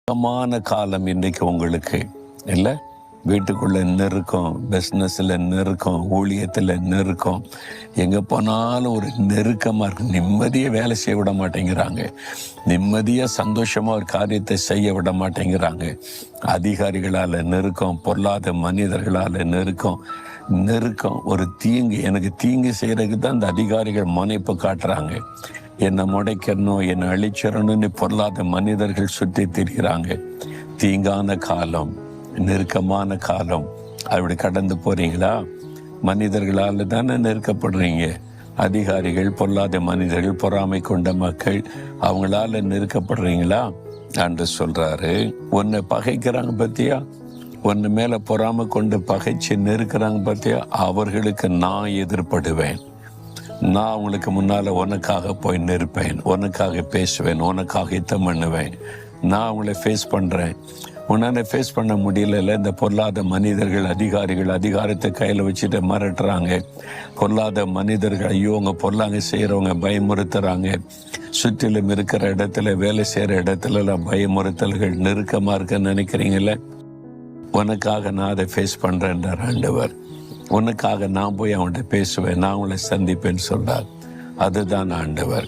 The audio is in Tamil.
சுகமான காலம் இன்னைக்கு உங்களுக்கு இல்லை. வீட்டுக்குள்ள நெருக்கம், பிஸ்னஸில் நெருக்கம், ஊழியத்தில் நெருக்கம், எங்கே போனாலும் ஒரு நெருக்கமாக இருக்கு. நிம்மதியை வேலை செய்ய விட மாட்டேங்கிறாங்க. நிம்மதியாக சந்தோஷமாக ஒரு காரியத்தை செய்ய விட மாட்டேங்கிறாங்க. அதிகாரிகளால் நெருக்கம், பொல்லாத மனிதர்களால் நெருக்கம் ஒரு தீங்கு. எனக்கு தீங்கு செய்யறதுக்கு தான் இந்த அதிகாரிகள் முனைப்பு காட்டுறாங்க. என்னை முடைக்கணும், என்னை அழிச்சிடணும்னு பொல்லாத மனிதர்கள் சுற்றி திரிகிறாங்க. தீங்கான காலம், நெருக்கமான காலம். அப்படி கடந்து போறீங்களா? மனிதர்களால் தானே நெருக்கப்படுறீங்க. அதிகாரிகள், பொல்லாத மனிதர்கள், பொறாமை கொண்ட மக்கள், அவங்களால நெருக்கப்படுறீங்களா? என்று சொல்றாரு. உன்னை பகைக்கிறாங்க பத்தியா, உன்னை மேல பொறாமை கொண்டு பகைச்சு நெருக்கிறாங்க பத்தியா, அவர்களுக்கு நான் எதிர்ப்படுவேன். நான் அவங்களுக்கு முன்னால உனக்காக போய் நிற்பேன், உனக்காக பேசுவேன், உனக்காக யுத்தம் பண்ணுவேன். நான் அவங்கள ஃபேஸ் பண்றேன். உன்னால ஃபேஸ் பண்ண முடியல. இந்த பொல்லாத மனிதர்கள், அதிகாரிகள் அதிகாரத்தை கையில வச்சுட்டு மிரட்டுறாங்க. பொல்லாத மனிதர்கள், ஐயோ அவங்க பொல்லாங்க செய்யறவங்க பயமுறுத்துறாங்க. சுற்றிலும் இருக்கிற இடத்துல, வேலை செய்யற இடத்துல எல்லாம் பயமுறுத்தல்கள் நெருக்கமா இருக்குன்னு நினைக்கிறீங்களே, உனக்காக நான் அதை ஃபேஸ் பண்றேன்றார் ஆண்டவர். உனக்காக நான் போய் அவன்கிட்ட பேசுவேன், நான் உங்களை சந்திப்பேன்னு சொல்றார். அதுதான் ஆண்டவர்.